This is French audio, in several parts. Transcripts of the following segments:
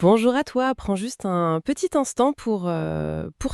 Bonjour à toi, prends juste un petit instant pour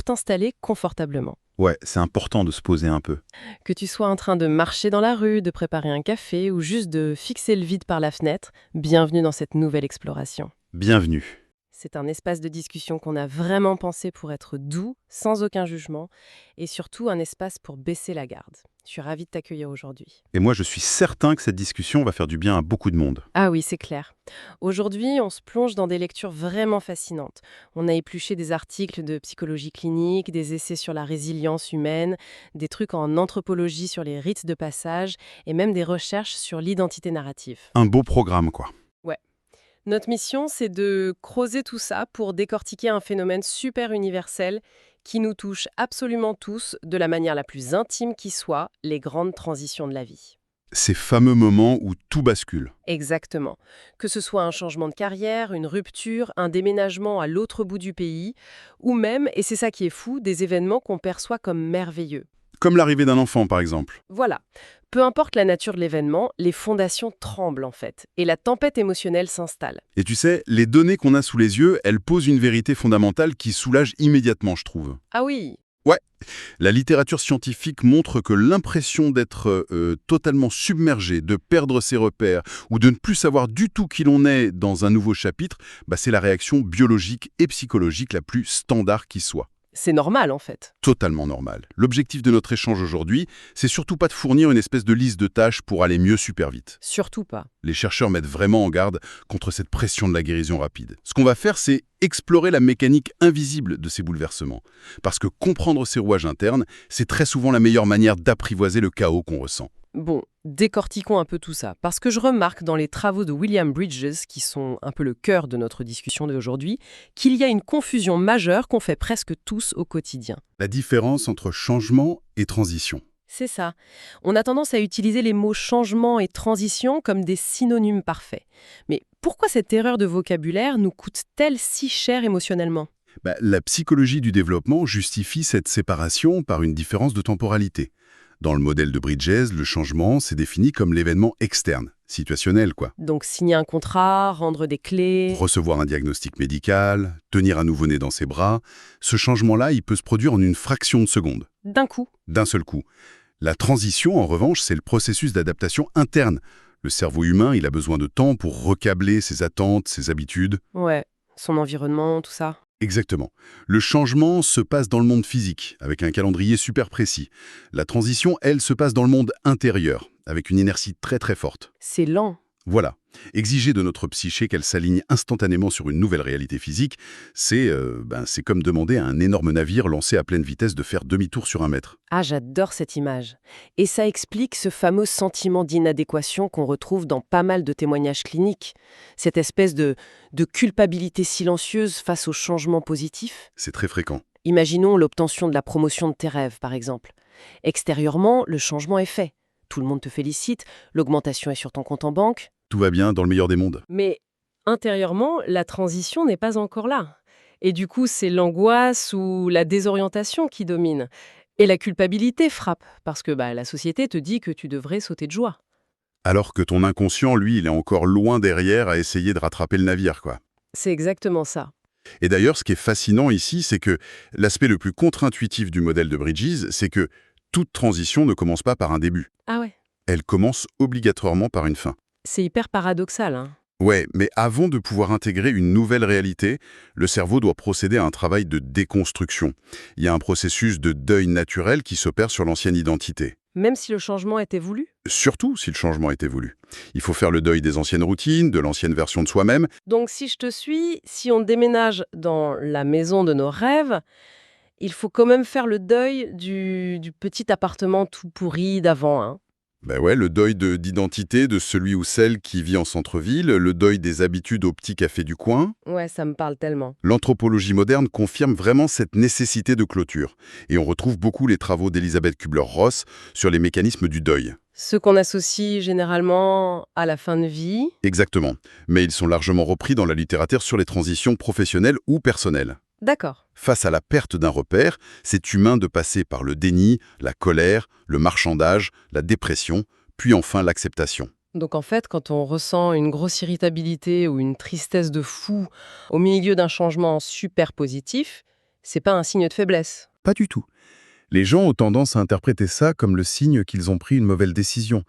t'installer confortablement. Ouais, c'est important de se poser un peu. Que tu sois en train de marcher dans la rue, de préparer un café ou juste de fixer le vide par la fenêtre, bienvenue dans cette nouvelle exploration. Bienvenue. C'est un espace de discussion qu'on a vraiment pensé pour être doux, sans aucun jugement, et surtout un espace pour baisser la garde. Je suis ravie de t'accueillir aujourd'hui. Et moi, je suis certain que cette discussion va faire du bien à beaucoup de monde. Ah oui, c'est clair. Aujourd'hui, on se plonge dans des lectures vraiment fascinantes. On a épluché des articles de psychologie clinique, des essais sur la résilience humaine, des trucs en anthropologie sur les rites de passage et même des recherches sur l'identité narrative. Un beau programme, quoi. Ouais. Notre mission, c'est de creuser tout ça pour décortiquer un phénomène super universel qui nous touche absolument tous de la manière la plus intime qui soit, les grandes transitions de la vie. Ces fameux moments où tout bascule. Exactement. Que ce soit un changement de carrière, une rupture, un déménagement à l'autre bout du pays, ou même, et c'est ça qui est fou, des événements qu'on perçoit comme merveilleux. Comme l'arrivée d'un enfant, par exemple. Voilà. Peu importe la nature de l'événement, les fondations tremblent en fait, et la tempête émotionnelle s'installe. Et tu sais, les données qu'on a sous les yeux, elles posent une vérité fondamentale qui soulage immédiatement, je trouve. Ah oui, Ouais, la littérature scientifique montre que l'impression d'être totalement submergé, de perdre ses repères ou de ne plus savoir du tout qui l'on est dans un nouveau chapitre, c'est la réaction biologique et psychologique la plus standard qui soit. c'est normal en fait. Totalement normal. L'objectif de notre échange aujourd'hui, c'est surtout pas de fournir une espèce de liste de tâches pour aller mieux super vite. Surtout pas. Les chercheurs mettent vraiment en garde contre cette pression de la guérison rapide. Ce qu'on va faire, c'est explorer la mécanique invisible de ces bouleversements. Parce que comprendre ces rouages internes, c'est très souvent la meilleure manière d'apprivoiser le chaos qu'on ressent. Bon, décortiquons un peu tout ça, parce que je remarque dans les travaux de William Bridges, qui sont un peu le cœur de notre discussion d'aujourd'hui, qu'il y a une confusion majeure qu'on fait presque tous au quotidien. La différence entre changement et transition. C'est ça. On a tendance à utiliser les mots changement et transition comme des synonymes parfaits. Mais pourquoi cette erreur de vocabulaire nous coûte-t-elle si cher émotionnellement? La psychologie du développement justifie cette séparation par une différence de temporalité. Dans le modèle de Bridges, le changement s'est défini comme l'événement externe, situationnel quoi. Donc signer un contrat, rendre des clés... Recevoir un diagnostic médical, tenir un nouveau-né dans ses bras, ce changement-là, il peut se produire en une fraction de seconde, D'un coup. d'un seul coup. La transition, en revanche, c'est le processus d'adaptation interne. Le cerveau humain, il a besoin de temps pour recabler ses attentes, ses habitudes. Ouais, son environnement, tout ça. Exactement. Le changement se passe dans le monde physique, avec un calendrier super précis. La transition, elle, se passe dans le monde intérieur, avec une inertie très très forte. C'est lent. Voilà. Exiger de notre psyché qu'elle s'aligne instantanément sur une nouvelle réalité physique, c'est comme demander à un énorme navire lancé à pleine vitesse de faire demi-tour sur un mètre. Ah, j'adore cette image. Et ça explique ce fameux sentiment d'inadéquation qu'on retrouve dans pas mal de témoignages cliniques. Cette espèce de culpabilité silencieuse face au changement positif. C'est très fréquent. Imaginons l'obtention de la promotion de tes rêves, par exemple. Extérieurement, le changement est fait. Tout le monde te félicite, l'augmentation est sur ton compte en banque. Tout va bien dans le meilleur des mondes. Mais intérieurement, la transition n'est pas encore là. Et du coup, c'est l'angoisse ou la désorientation qui domine. Et la culpabilité frappe, parce que la société te dit que tu devrais sauter de joie. Alors que ton inconscient, lui, il est encore loin derrière à essayer de rattraper le navire, quoi. C'est exactement ça. Et d'ailleurs, ce qui est fascinant ici, c'est que l'aspect le plus contre-intuitif du modèle de Bridges, c'est que toute transition ne commence pas par un début. Ah ouais. Elle commence obligatoirement par une fin. C'est hyper paradoxal, hein. Ouais, mais avant de pouvoir intégrer une nouvelle réalité, le cerveau doit procéder à un travail de déconstruction. Il y a un processus de deuil naturel qui s'opère sur l'ancienne identité. Même si le changement était voulu. Surtout si le changement était voulu. Il faut faire le deuil des anciennes routines, de l'ancienne version de soi-même. Donc si je te suis, si on déménage dans la maison de nos rêves, il faut quand même faire le deuil du petit appartement tout pourri d'avant, hein. Ouais, le deuil d'identité de celui ou celle qui vit en centre-ville, le deuil des habitudes au petit café du coin. Ouais, ça me parle tellement. L'anthropologie moderne confirme vraiment cette nécessité de clôture. Et on retrouve beaucoup les travaux d'Elisabeth Kubler-Ross sur les mécanismes du deuil. Ceux qu'on associe généralement à la fin de vie. Exactement. Mais ils sont largement repris dans la littérature sur les transitions professionnelles ou personnelles. D'accord. Face à la perte d'un repère, c'est humain de passer par le déni, la colère, le marchandage, la dépression, puis enfin l'acceptation. Donc en fait, quand on ressent une grosse irritabilité ou une tristesse de fou au milieu d'un changement super positif, c'est pas un signe de faiblesse. Pas du tout. Les gens ont tendance à interpréter ça comme le signe qu'ils ont pris une mauvaise décision.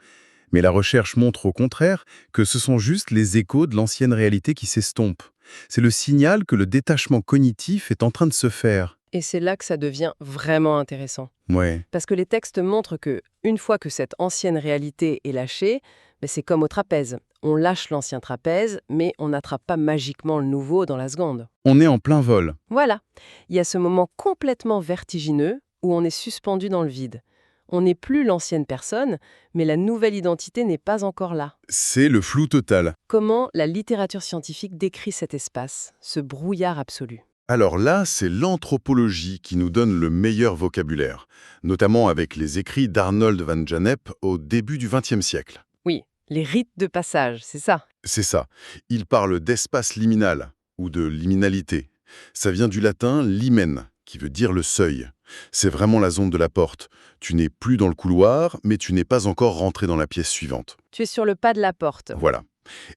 Mais la recherche montre au contraire que ce sont juste les échos de l'ancienne réalité qui s'estompent. C'est le signal que le détachement cognitif est en train de se faire. Et c'est là que ça devient vraiment intéressant. Ouais, Parce que les textes montrent que, une fois que cette ancienne réalité est lâchée, c'est comme au trapèze. On lâche l'ancien trapèze, mais on n'attrape pas magiquement le nouveau dans la seconde. on est en plein vol. Voilà, il y a ce moment complètement vertigineux où on est suspendu dans le vide. On n'est plus l'ancienne personne, mais la nouvelle identité n'est pas encore là. C'est le flou total. Comment la littérature scientifique décrit cet espace, ce brouillard absolu? Alors là, c'est l'anthropologie qui nous donne le meilleur vocabulaire, notamment avec les écrits d'Arnold van Gennep au début du XXe siècle. Oui, les rites de passage, c'est ça. C'est ça. Il parle d'espace liminal ou de liminalité. Ça vient du latin limen, qui veut dire le seuil. C'est vraiment la zone de la porte. Tu n'es plus dans le couloir, mais tu n'es pas encore rentré dans la pièce suivante. Tu es sur le pas de la porte. Voilà.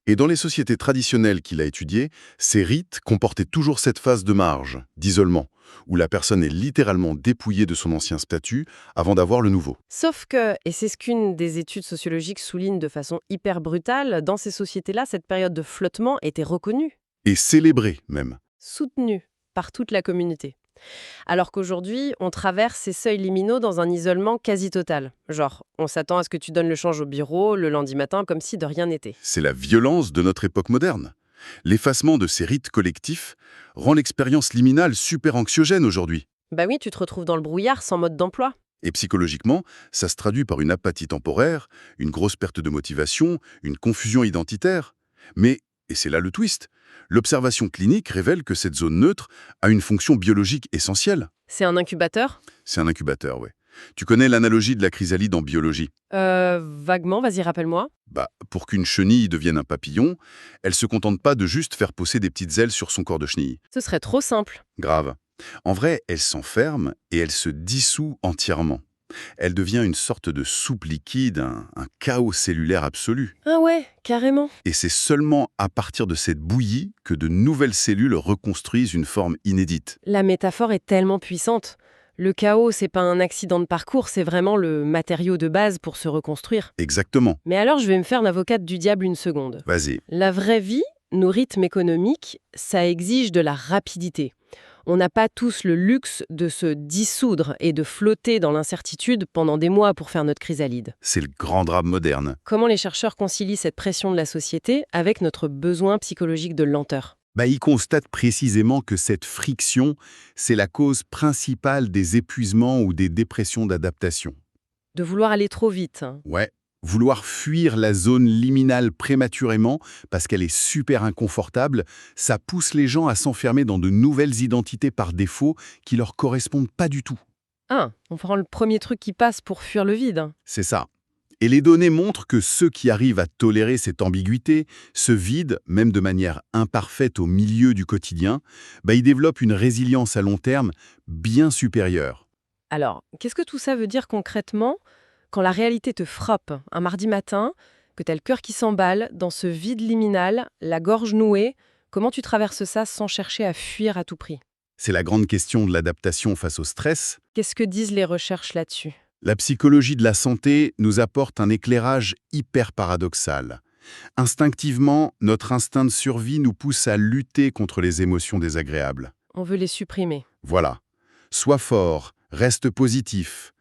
Et dans les sociétés traditionnelles qu'il a étudiées, ces rites comportaient toujours cette phase de marge, d'isolement, où la personne est littéralement dépouillée de son ancien statut avant d'avoir le nouveau. Sauf que, et c'est ce qu'une des études sociologiques souligne de façon hyper brutale, dans ces sociétés-là, cette période de flottement était reconnue, Et célébrée, même. soutenue par toute la communauté. Alors qu'aujourd'hui, on traverse ces seuils liminaux dans un isolement quasi total. Genre, on s'attend à ce que tu donnes le change au bureau le lundi matin comme si de rien n'était. C'est la violence de notre époque moderne. L'effacement de ces rites collectifs rend l'expérience liminale super anxiogène aujourd'hui. Bah oui, tu te retrouves dans le brouillard sans mode d'emploi. Et psychologiquement, ça se traduit par une apathie temporaire, une grosse perte de motivation, une confusion identitaire. Mais, et c'est là le twist, l'observation clinique révèle que cette zone neutre a une fonction biologique essentielle. C'est un incubateur? C'est un incubateur, ouais. Tu connais l'analogie de la chrysalide en biologie. Vaguement, vas-y, rappelle-moi. Pour qu'une chenille devienne un papillon, elle se contente pas de juste faire pousser des petites ailes sur son corps de chenille. Ce serait trop simple. Grave. En vrai, elle s'enferme et elle se dissout entièrement. Elle devient une sorte de soupe liquide, un chaos cellulaire absolu. Ah ouais, carrément. Et c'est seulement à partir de cette bouillie que de nouvelles cellules reconstruisent une forme inédite. La métaphore est tellement puissante. Le chaos, c'est pas un accident de parcours, c'est vraiment le matériau de base pour se reconstruire. Exactement. Mais alors, je vais me faire l'avocate du diable une seconde. Vas-y. La vraie vie, nos rythmes économiques, ça exige de la rapidité. On n'a pas tous le luxe de se dissoudre et de flotter dans l'incertitude pendant des mois pour faire notre chrysalide. C'est le grand drame moderne. Comment les chercheurs concilient cette pression de la société avec notre besoin psychologique de lenteur? Ils constatent précisément que cette friction, c'est la cause principale des épuisements ou des dépressions d'adaptation. De vouloir aller trop vite. Ouais. Vouloir fuir la zone liminale prématurément parce qu'elle est super inconfortable, ça pousse les gens à s'enfermer dans de nouvelles identités par défaut qui leur correspondent pas du tout. Ah, on prend le premier truc qui passe pour fuir le vide. C'est ça. Et les données montrent que ceux qui arrivent à tolérer cette ambiguïté, ce vide, même de manière imparfaite au milieu du quotidien, ils développent une résilience à long terme bien supérieure. Alors, qu'est-ce que tout ça veut dire concrètement quand la réalité te frappe un mardi matin, que t'as le cœur qui s'emballe, dans ce vide liminal, la gorge nouée, comment tu traverses ça sans chercher à fuir à tout prix? C'est la grande question de l'adaptation face au stress. Qu'est-ce que disent les recherches là-dessus? La psychologie de la santé nous apporte un éclairage hyper paradoxal. Instinctivement, notre instinct de survie nous pousse à lutter contre les émotions désagréables. On veut les supprimer. Voilà. Sois fort, reste positif.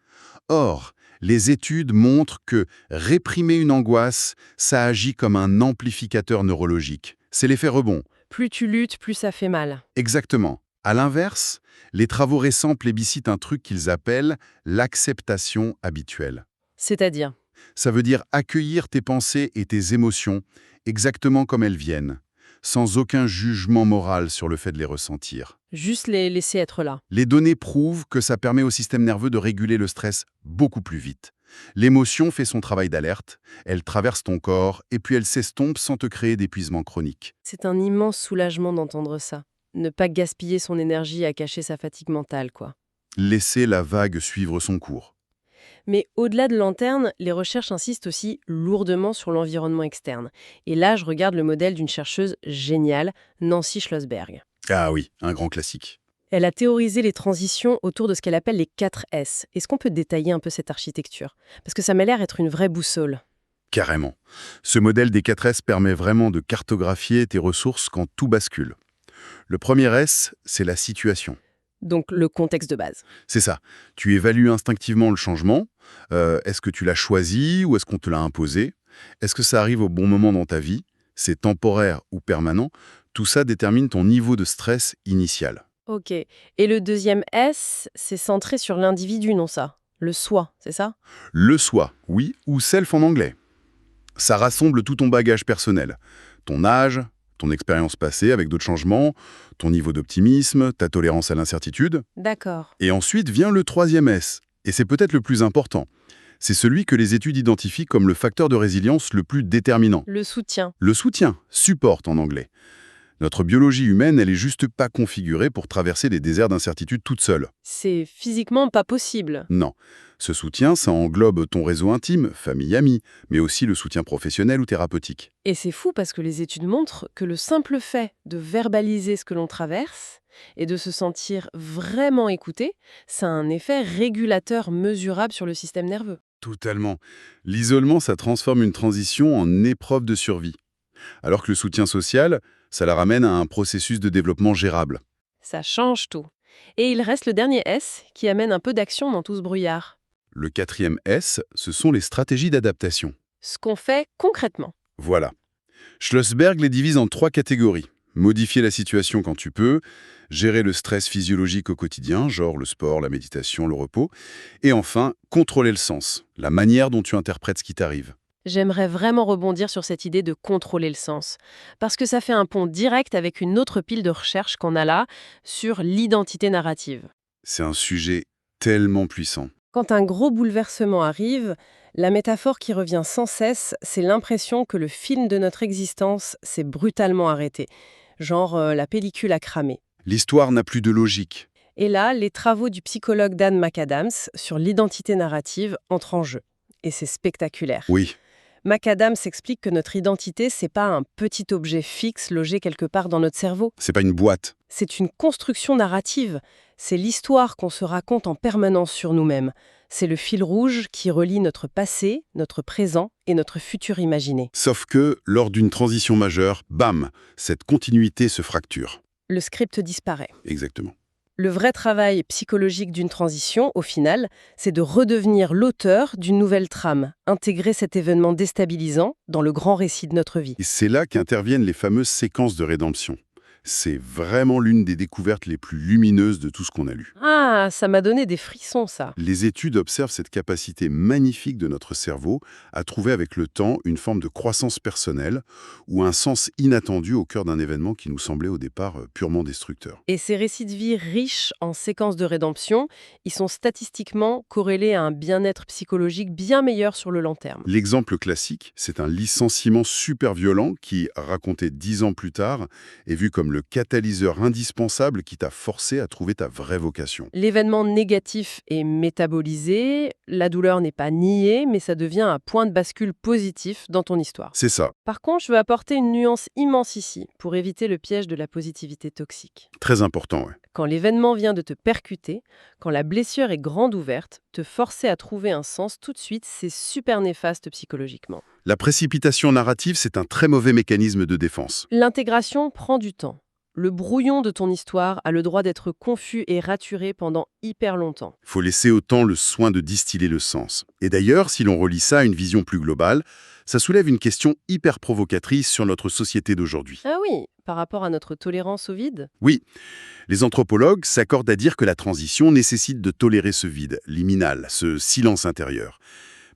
Or, les études montrent que réprimer une angoisse, ça agit comme un amplificateur neurologique. C'est l'effet rebond. Plus tu luttes, plus ça fait mal. Exactement. À l'inverse, les travaux récents plébiscitent un truc qu'ils appellent l'acceptation habituelle. C'est-à-dire, Ça veut dire accueillir tes pensées et tes émotions exactement comme elles viennent, sans aucun jugement moral sur le fait de les ressentir. juste les laisser être là. Les données prouvent que ça permet au système nerveux de réguler le stress beaucoup plus vite. L'émotion fait son travail d'alerte, elle traverse ton corps et puis elle s'estompe sans te créer d'épuisement chronique. C'est un immense soulagement d'entendre ça. Ne pas gaspiller son énergie à cacher sa fatigue mentale, quoi. Laisser la vague suivre son cours. Mais au-delà de lanternes, les recherches insistent aussi lourdement sur l'environnement externe. Et là, je regarde le modèle d'une chercheuse géniale, Nancy Schlossberg. Ah oui, un grand classique. Elle a théorisé les transitions autour de ce qu'elle appelle les 4 S. Est-ce qu'on peut détailler un peu cette architecture? Parce que ça m'a l'air être une vraie boussole. Carrément. Ce modèle des 4 S permet vraiment de cartographier tes ressources quand tout bascule. Le premier S, c'est la situation. Donc le contexte de base. C'est ça. Tu évalues instinctivement le changement. Est-ce que tu l'as choisi ou est-ce qu'on te l'a imposé? Est-ce que ça arrive au bon moment dans ta vie? C'est temporaire ou permanent? Tout ça détermine ton niveau de stress initial. Ok. Et le deuxième S, c'est centré sur l'individu, non ça? Le soi, c'est ça? Le soi, oui, ou self en anglais. Ça rassemble tout ton bagage personnel. Ton âge, ton expérience passée avec d'autres changements, ton niveau d'optimisme, ta tolérance à l'incertitude. D'accord. Et ensuite vient le troisième S, et c'est peut-être le plus important. C'est celui que les études identifient comme le facteur de résilience le plus déterminant. Le soutien. Le soutien, support en anglais. Notre biologie humaine, elle est juste pas configurée pour traverser les déserts d'incertitude toute seule. C'est physiquement pas possible. Non. Ce soutien, ça englobe ton réseau intime, famille, amis, mais aussi le soutien professionnel ou thérapeutique. Et c'est fou parce que les études montrent que le simple fait de verbaliser ce que l'on traverse et de se sentir vraiment écouté, ça a un effet régulateur mesurable sur le système nerveux. Totalement. L'isolement, ça transforme une transition en épreuve de survie. Alors que le soutien social, ça la ramène à un processus de développement gérable. Ça change tout. Et il reste le dernier S qui amène un peu d'action dans tout ce brouillard. Le quatrième S, ce sont les stratégies d'adaptation. Ce qu'on fait concrètement. Voilà. Schlossberg les divise en 3 catégories. Modifier la situation quand tu peux, gérer le stress physiologique au quotidien, genre le sport, la méditation, le repos, et enfin, contrôler le sens, la manière dont tu interprètes ce qui t'arrive. J'aimerais vraiment rebondir sur cette idée de contrôler le sens, parce que ça fait un pont direct avec une autre pile de recherche qu'on a là sur l'identité narrative. C'est un sujet tellement puissant. Quand un gros bouleversement arrive, la métaphore qui revient sans cesse, c'est l'impression que le film de notre existence s'est brutalement arrêté. Genre la pellicule a cramé. L'histoire n'a plus de logique. Et là, les travaux du psychologue Dan McAdams sur l'identité narrative entrent en jeu. Et c'est spectaculaire. Oui, McAdams explique que notre identité, c'est pas un petit objet fixe logé quelque part dans notre cerveau. c'est pas une boîte. C'est une construction narrative. C'est l'histoire qu'on se raconte en permanence sur nous-mêmes. C'est le fil rouge qui relie notre passé, notre présent et notre futur imaginé. Sauf que, lors d'une transition majeure, bam, cette continuité se fracture. Le script disparaît. Exactement. Le vrai travail psychologique d'une transition, au final, c'est de redevenir l'auteur d'une nouvelle trame, intégrer cet événement déstabilisant dans le grand récit de notre vie. Et c'est là qu'interviennent les fameuses séquences de rédemption. C'est vraiment l'une des découvertes les plus lumineuses de tout ce qu'on a lu. Ah, ça m'a donné des frissons, ça. Les études observent cette capacité magnifique de notre cerveau à trouver avec le temps une forme de croissance personnelle ou un sens inattendu au cœur d'un événement qui nous semblait au départ purement destructeur. Et ces récits de vie riches en séquences de rédemption, ils sont statistiquement corrélés à un bien-être psychologique bien meilleur sur le long terme. L'exemple classique, c'est un licenciement super violent qui, raconté 10 ans plus tard, est vu comme le catalyseur indispensable qui t'a forcé à trouver ta vraie vocation. L'événement négatif est métabolisé, la douleur n'est pas niée, mais ça devient un point de bascule positif dans ton histoire. C'est ça, Par contre, je veux apporter une nuance immense ici, pour éviter le piège de la positivité toxique. très important, ouais. Quand l'événement vient de te percuter, quand la blessure est grande ouverte, te forcer à trouver un sens tout de suite, c'est super néfaste psychologiquement. La précipitation narrative, c'est un très mauvais mécanisme de défense. L'intégration prend du temps. Le brouillon de ton histoire a le droit d'être confus et raturé pendant hyper longtemps. Il faut laisser au temps le soin de distiller le sens. Et d'ailleurs, si l'on relie ça à une vision plus globale, ça soulève une question hyper provocatrice sur notre société d'aujourd'hui. Ah oui, par rapport à notre tolérance au vide? Oui, les anthropologues s'accordent à dire que la transition nécessite de tolérer ce vide liminal, ce silence intérieur.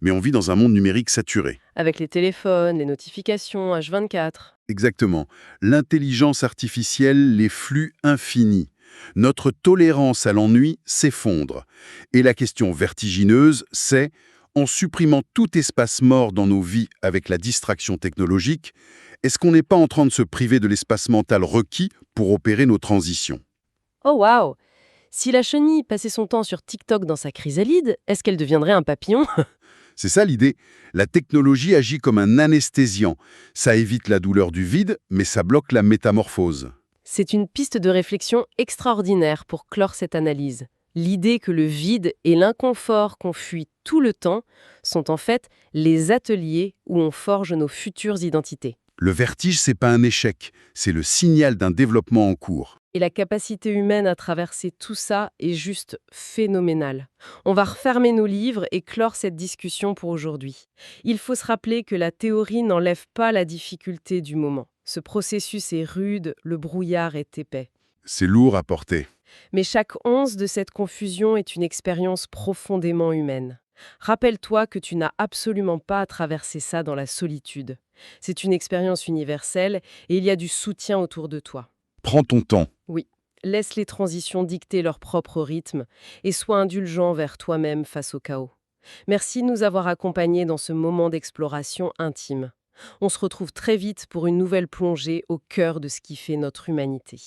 Mais on vit dans un monde numérique saturé. Avec les téléphones, les notifications, H24. Exactement. L'intelligence artificielle, les flux infinis. Notre tolérance à l'ennui s'effondre. Et la question vertigineuse, c'est, en supprimant tout espace mort dans nos vies avec la distraction technologique, est-ce qu'on n'est pas en train de se priver de l'espace mental requis pour opérer nos transitions? Oh waouh! Si la chenille passait son temps sur TikTok dans sa chrysalide, est-ce qu'elle deviendrait un papillon? C'est ça l'idée. La technologie agit comme un anesthésiant. Ça évite la douleur du vide, mais ça bloque la métamorphose. C'est une piste de réflexion extraordinaire pour clore cette analyse. L'idée que le vide et l'inconfort qu'on fuit tout le temps sont en fait les ateliers où on forge nos futures identités. Le vertige, c'est pas un échec, c'est le signal d'un développement en cours. Et la capacité humaine à traverser tout ça est juste phénoménale. On va refermer nos livres et clore cette discussion pour aujourd'hui. Il faut se rappeler que la théorie n'enlève pas la difficulté du moment. Ce processus est rude, le brouillard est épais. C'est lourd à porter. Mais chaque once de cette confusion est une expérience profondément humaine. Rappelle-toi que tu n'as absolument pas à traverser ça dans la solitude. C'est une expérience universelle et il y a du soutien autour de toi. Prends ton temps. Oui, laisse les transitions dicter leur propre rythme et sois indulgent vers toi-même face au chaos. Merci de nous avoir accompagnés dans ce moment d'exploration intime. On se retrouve très vite pour une nouvelle plongée au cœur de ce qui fait notre humanité.